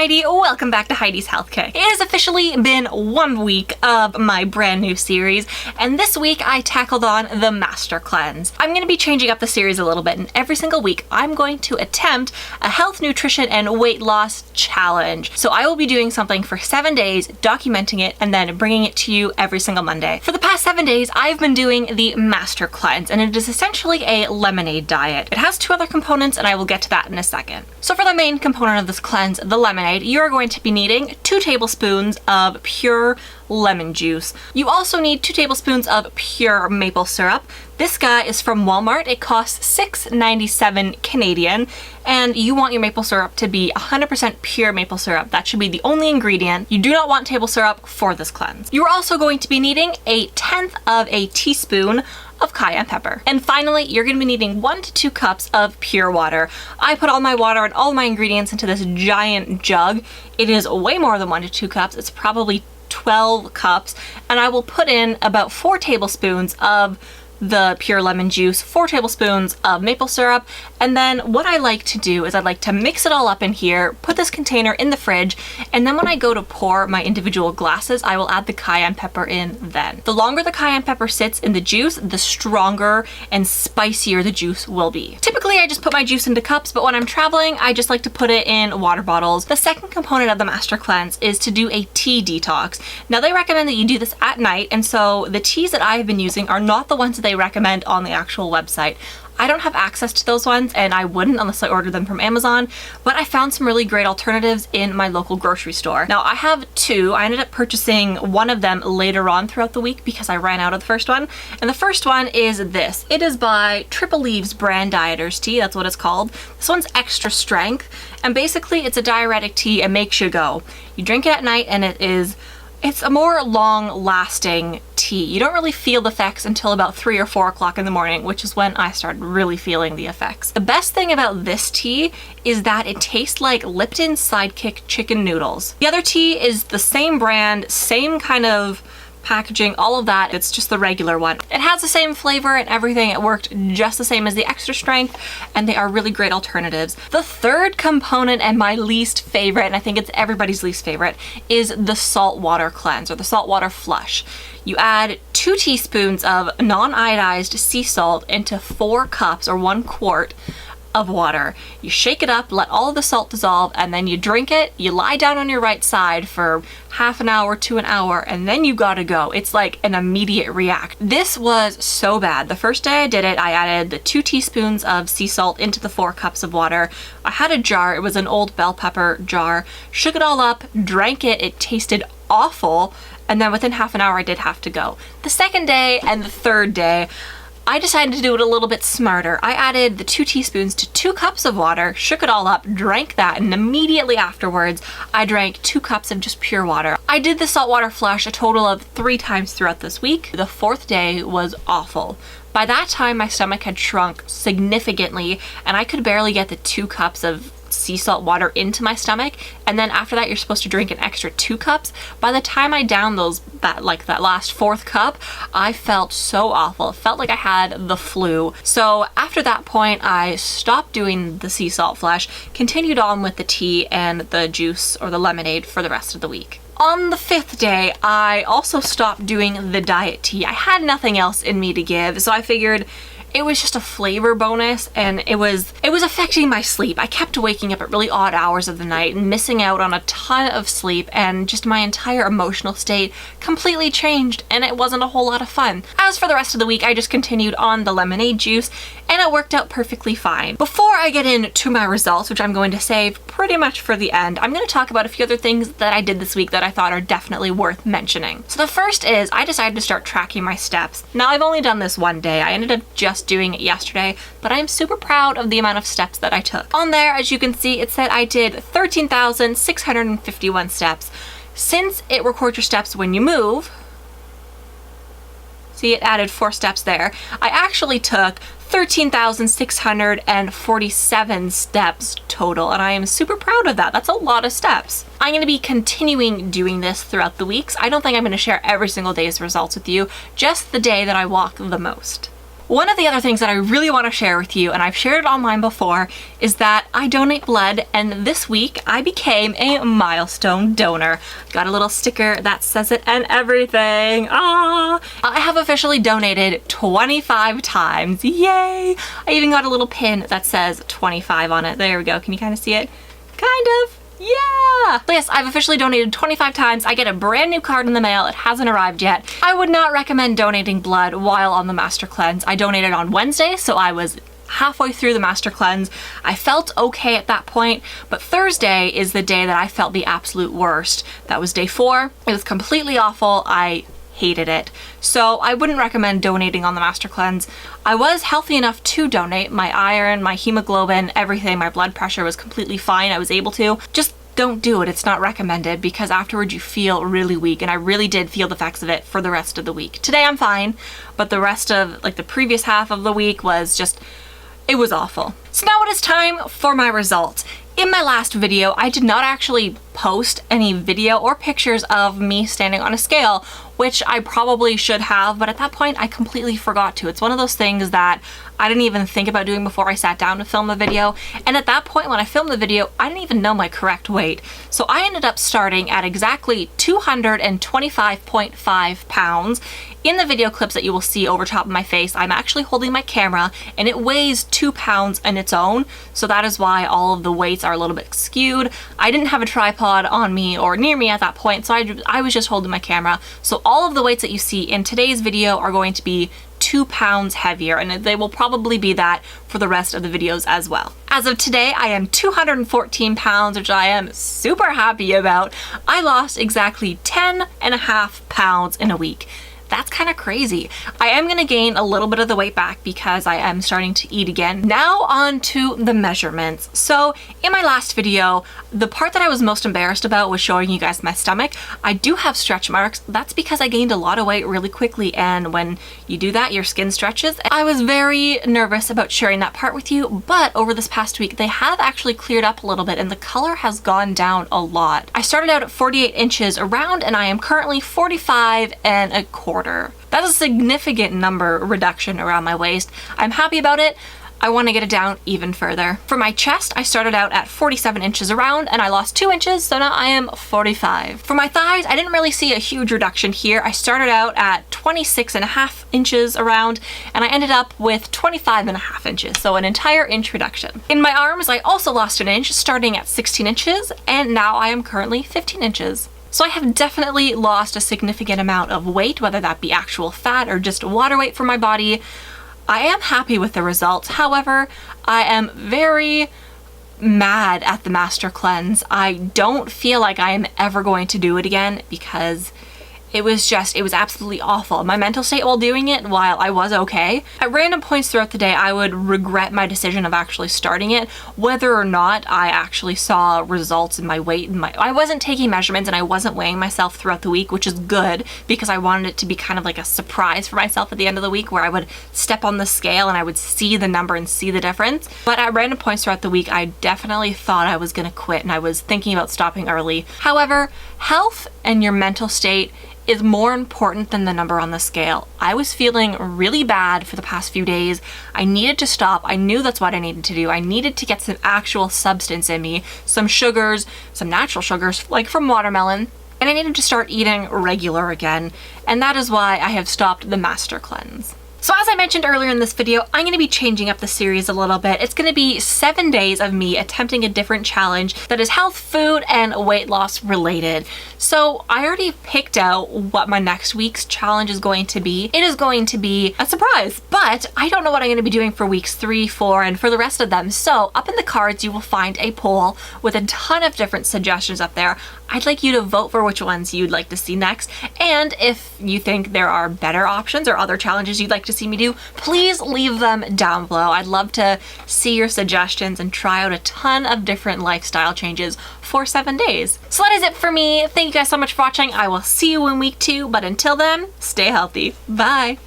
Heidi. Welcome back to Heidi's Health Kit. It has officially been 1 week of my brand new series, and this week I tackled on the Master Cleanse. I'm going to be changing up the series a little bit, and every single week I'm going to attempt a health, nutrition, and weight loss challenge. So I will be doing something for 7 days, documenting it, and then bringing it to you every single Monday. For the past 7 days, I've been doing the Master Cleanse, and it is essentially a lemonade diet. It has 2 other components, and I will get to that in a second. So for the main component of this cleanse, the lemonade, you're going to be needing 2 tablespoons of pure lemon juice. You also need 2 tablespoons of pure maple syrup. This guy is from Walmart. It costs $6.97 Canadian, and you want your maple syrup to be 100% pure maple syrup. That should be the only ingredient. You do not want table syrup for this cleanse. You're also going to be needing 1/10 of a teaspoon of cayenne pepper. And finally, you're going to be needing 1 to 2 cups of pure water. I put all my water and all my ingredients into this giant jug. It is way more than 1 to 2 cups. It's probably 12 cups, and I will put in about 4 tablespoons of the pure lemon juice, 4 tablespoons of maple syrup, and then what I like to do is I'd like to mix it all up in here, put this container in the fridge, and then when I go to pour my individual glasses, I will add the cayenne pepper in then. The longer the cayenne pepper sits in the juice, the stronger and spicier the juice will be. Typically, I just put my juice into cups, but when I'm traveling, I just like to put it in water bottles. The second component of the Master Cleanse is to do a tea detox. Now, they recommend that you do this at night, and so the teas that I've been using are not the ones that they recommend on the actual website. I don't have access to those ones, and I wouldn't unless I ordered them from Amazon, but I found some really great alternatives in my local grocery store. Now, I have 2. I ended up purchasing one of them later on throughout the week because I ran out of the first one, and the first one is this. It is by Triple Leaves Brand Dieters Tea, that's what it's called. This one's extra strength, and basically it's a diuretic tea. It makes you go. You drink it at night, and it's a more long-lasting tea. You don't really feel the effects until about 3 or 4 o'clock in the morning, which is when I started really feeling the effects. The best thing about this tea is that it tastes like Lipton Sidekick chicken noodles. The other tea is the same brand, same kind of packaging, all of that. It's just the regular one. It has the same flavor and everything. It worked just the same as the extra strength, and they are really great alternatives. The third component, and my least favorite, and I think it's everybody's least favorite, is the saltwater cleanse or the saltwater flush. You add 2 teaspoons of non-iodized sea salt into 4 cups or 1 quart of water. You shake it up, let all of the salt dissolve, and then you drink it. You lie down on your right side for half an hour to an hour, and then you gotta go. It's like an immediate react. This was so bad. The first day I did it, I added the 2 teaspoons of sea salt into the 4 cups of water. I had a jar. It was an old bell pepper jar. Shook it all up, drank it. It tasted awful, and then within half an hour I did have to go. The second day and the third day, I decided to do it a little bit smarter. I added the 2 teaspoons to 2 cups of water, shook it all up, drank that, and immediately afterwards, I drank 2 cups of just pure water. I did the saltwater flush a total of 3 times throughout this week. The 4th day was awful. By that time, my stomach had shrunk significantly, and I could barely get the 2 cups of sea salt water into my stomach, and then after that you're supposed to drink an extra 2 cups. By the time I downed that last 4th cup, I felt so awful. It felt like I had the flu. So after that point, I stopped doing the sea salt flush, continued on with the tea and the juice or the lemonade for the rest of the week. On the 5th day, I also stopped doing the diet tea. I had nothing else in me to give, so I figured it was just a flavor bonus, and it was affecting my sleep. I kept waking up at really odd hours of the night and missing out on a ton of sleep, and just my entire emotional state completely changed, and it wasn't a whole lot of fun. As for the rest of the week, I just continued on the lemonade juice, and it worked out perfectly fine. Before I get into my results, which I'm going to save pretty much for the end, I'm going to talk about a few other things that I did this week that I thought are definitely worth mentioning. So the first is I decided to start tracking my steps. Now, I've only done this one day. I ended up just doing it yesterday, but I'm super proud of the amount of steps that I took. On there, as you can see, it said I did 13,651 steps. Since it records your steps when you move, see, it added 4 steps there. I actually took 13,647 steps total, and I am super proud of that. That's a lot of steps. I'm going to be continuing doing this throughout the weeks. I don't think I'm going to share every single day's results with you, just the day that I walk the most. One of the other things that I really want to share with you, and I've shared it online before, is that I donate blood, and this week I became a milestone donor. Got a little sticker that says it and everything. I have officially donated 25 times. Yay! I even got a little pin that says 25 on it. There we go. Can you kind of see it? Kind of. Yeah! But yes, I've officially donated 25 times. I get a brand new card in the mail. It hasn't arrived yet. I would not recommend donating blood while on the Master Cleanse. I donated on Wednesday, so I was halfway through the Master Cleanse. I felt okay at that point, but Thursday is the day that I felt the absolute worst. That was day 4. It was completely awful. I hated it. So I wouldn't recommend donating on the Master Cleanse. I was healthy enough to donate. My iron, my hemoglobin, everything, my blood pressure was completely fine. I was able to. Just don't do it. It's not recommended because afterwards you feel really weak, and I really did feel the effects of it for the rest of the week. Today I'm fine, but the rest of the previous half of the week was just, it was awful. So now it is time for my results. In my last video, I did not actually post any video or pictures of me standing on a scale, which I probably should have, but at that point I completely forgot to. It's one of those things that I didn't even think about doing before I sat down to film the video, and at that point when I filmed the video, I didn't even know my correct weight. So I ended up starting at exactly 225.5 pounds. In the video clips that you will see over top of my face, I'm actually holding my camera, and it weighs 2 pounds on its own, so that is why all of the weights are a little bit skewed. I didn't have a tripod on me or near me at that point, so I was just holding my camera. So all of the weights that you see in today's video are going to be 2 pounds heavier, and they will probably be that for the rest of the videos as well. As of today, I am 214 pounds, which I am super happy about. I lost exactly 10.5 pounds in a week. That's kind of crazy. I am going to gain a little bit of the weight back because I am starting to eat again. Now on to the measurements. So in my last video, the part that I was most embarrassed about was showing you guys my stomach. I do have stretch marks. That's because I gained a lot of weight really quickly, and when you do that, your skin stretches. I was very nervous about sharing that part with you, but over this past week, they have actually cleared up a little bit and the color has gone down a lot. I started out at 48 inches around, and I am currently 45.25. That's a significant number reduction around my waist. I'm happy about it. I want to get it down even further. For my chest, I started out at 47 inches around and I lost 2 inches, so now I am 45. For my thighs, I didn't really see a huge reduction here. I started out at 26.5 inches around and I ended up with 25.5 inches, so an entire inch reduction. In my arms, I also lost an inch, starting at 16 inches, and now I am currently 15 inches. So I have definitely lost a significant amount of weight, whether that be actual fat or just water weight from my body. I am happy with the results. However, I am very mad at the Master Cleanse. I don't feel like I am ever going to do it again because it was absolutely awful. My mental state while doing it, while I was okay, at random points throughout the day, I would regret my decision of actually starting it, whether or not I actually saw results in my weight. I wasn't taking measurements and I wasn't weighing myself throughout the week, which is good because I wanted it to be kind of like a surprise for myself at the end of the week where I would step on the scale and I would see the number and see the difference. But at random points throughout the week, I definitely thought I was gonna quit and I was thinking about stopping early. However, health and your mental state is more important than the number on the scale. I was feeling really bad for the past few days. I needed to stop. I knew that's what I needed to do. I needed to get some actual substance in me, some sugars, some natural sugars, like from watermelon, and I needed to start eating regular again, and that is why I have stopped the Master Cleanse. So as I mentioned earlier in this video, I'm going to be changing up the series a little bit. It's going to be 7 days of me attempting a different challenge that is health, food, and weight loss related. So I already picked out what my next week's challenge is going to be. It is going to be a surprise, but I don't know what I'm going to be doing for weeks 3, 4, and for the rest of them. So up in the cards, you will find a poll with a ton of different suggestions up there. I'd like you to vote for which ones you'd like to see next. And if you think there are better options or other challenges you'd like to see me do, please leave them down below. I'd love to see your suggestions and try out a ton of different lifestyle changes for 7 days. So that is it for me. Thank you guys so much for watching. I will see you in week 2, but until then, stay healthy. Bye.